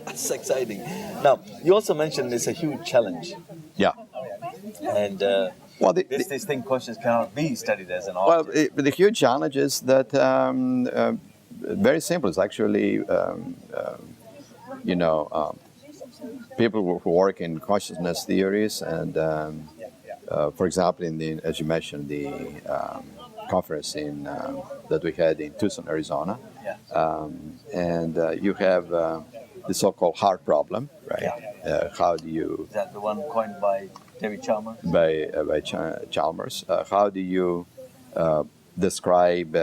That's exciting. Now, you also mentioned it's a huge challenge. Yeah. And Well, this thing consciousness cannot be studied as an well, object. the huge challenge is that very simple. It's actually, people who work in consciousness theories and, for example, as you mentioned, the conference that we had in Tucson, Arizona, and you have the so-called heart problem, right? How do you? Is that the one coined by David Chalmers? By Chalmers. How do you describe,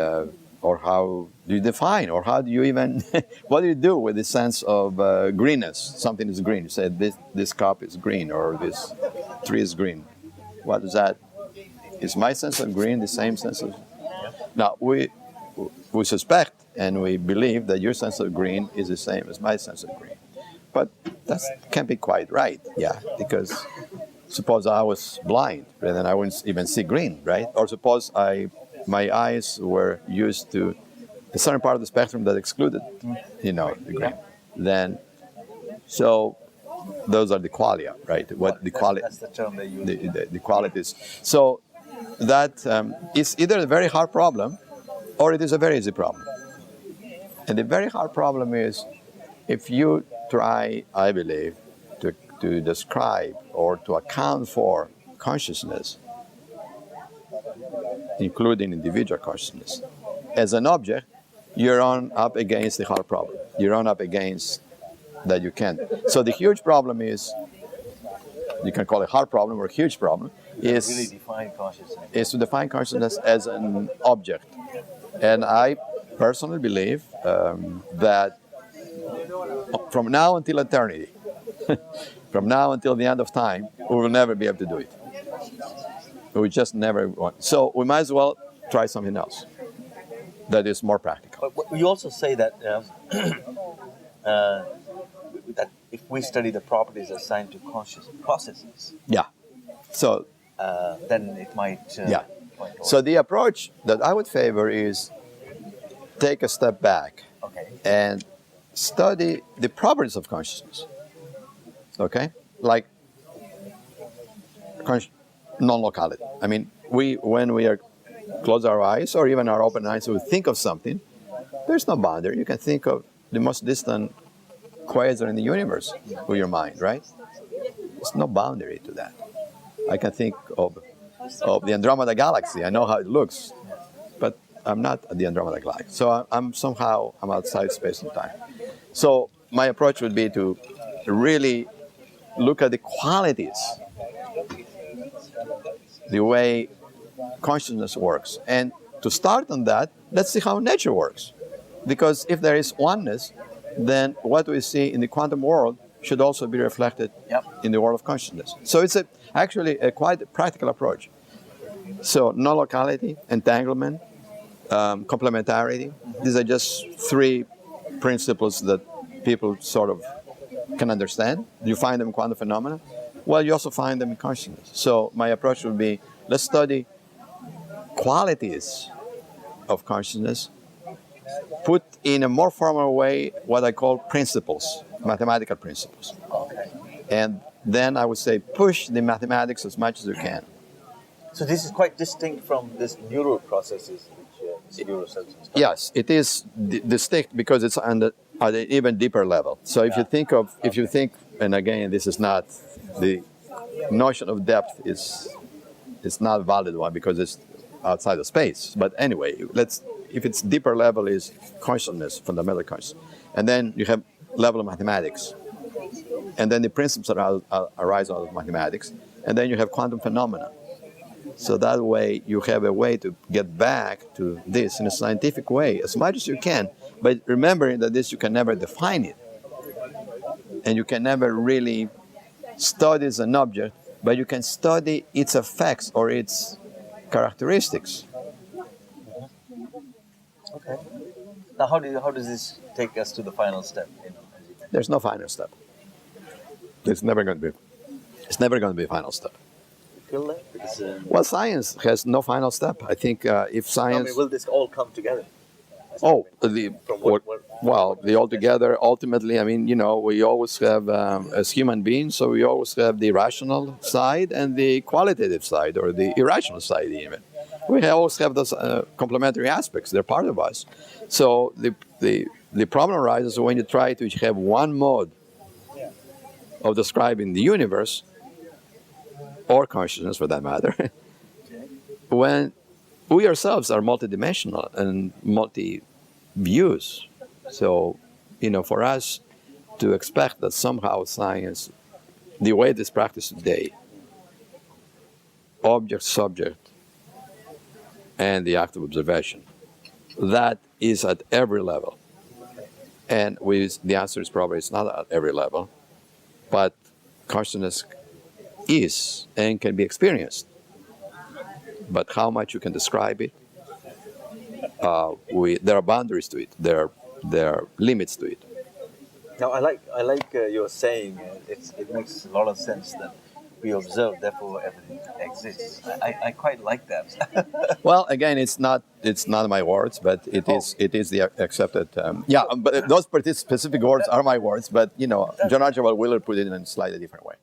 or how do you define, or how do you even? What do you do with the sense of greenness? Something is green. You say this cup is green, or this tree is green. What is that? Is my sense of green the same sense of? Now we suspect and we believe that your sense of green is the same as my sense of green, but that can't be quite right. Yeah, because suppose I was blind, and then I wouldn't even see green, right? Or suppose my eyes were used to a certain part of the spectrum that excluded, the green. Then, so those are the qualia, right? What the quality? That's the term they use. The qualities. So that is either a very hard problem, or it is a very easy problem. And the very hard problem is if you try, I believe, to describe or to account for consciousness, including individual consciousness, as an object, you're on up against the hard problem. You're on up against that you can't. So the huge problem is, you can call it hard problem or huge problem, is really define consciousness. Is to define consciousness as an object. And I personally believe that from now until eternity, from now until the end of time, we will never be able to do it. We just never want. So we might as well try something else that is more practical. But you also say that that if we study the properties assigned to conscious processes, So then it might. So the approach that I would favor is take a step back and study the properties of consciousness. Okay, like non-locality. I mean, when we are close our eyes or even our open eyes, we think of something. There's no boundary. You can think of the most distant quasar in the universe with your mind, right? There's no boundary to that. I can think of the Andromeda Galaxy. I know how it looks, but I'm not at the Andromeda Galaxy. So I'm outside space and time. So my approach would be to really look at the qualities, the way consciousness works. And to start on that, let's see how nature works. Because if there is oneness, then what we see in the quantum world should also be reflected in the world of consciousness. So it's actually a quite practical approach. So non-locality, entanglement, complementarity. These are just three principles that people sort of can understand. You find them in quantum phenomena. Well, you also find them in consciousness. So my approach would be, let's study qualities of consciousness, put in a more formal way what I call principles, mathematical principles. And then I would say push the mathematics as much as you can. So this is quite distinct from this neural processes, which neurocells. Yes, it is distinct because it's at an even deeper level. So if you think, and again, this is not the notion of depth is not a valid one because it's outside of space. But anyway, if it's deeper level is consciousness, fundamental consciousness, and then you have level of mathematics, and then the principles arise out of mathematics, and then you have quantum phenomena. So that way you have a way to get back to this in a scientific way as much as you can, but remembering that this you can never define it, and you can never really study as an object, but you can study its effects or its characteristics. Okay. Now, how does this take us to the final step? There's no final step. It's never going to be. It's never going to be a final step. You feel that? Because, well, science has no final step. I think if science. will this all come together? Oh, From the altogether, ultimately, I mean, we always have, as human beings, so we always have the rational side and the qualitative side, or the irrational side even. We always have those complementary aspects. They're part of us. So the problem arises when you try to have one mode of describing the universe, or consciousness for that matter, when we ourselves are multidimensional and multi-views. So, for us to expect that somehow science, the way it is practiced today, object, subject, and the act of observation, that is at every level. And the answer is probably it's not at every level, but consciousness is and can be experienced. But how much you can describe it, there are boundaries to it. There are limits to it. Now, I like your saying. It makes a lot of sense that we observe, therefore everything exists. I quite like that. Well, again, it's not my words, but it is the accepted. But those specific words are my words. But John Archibald Wheeler put it in a slightly different way.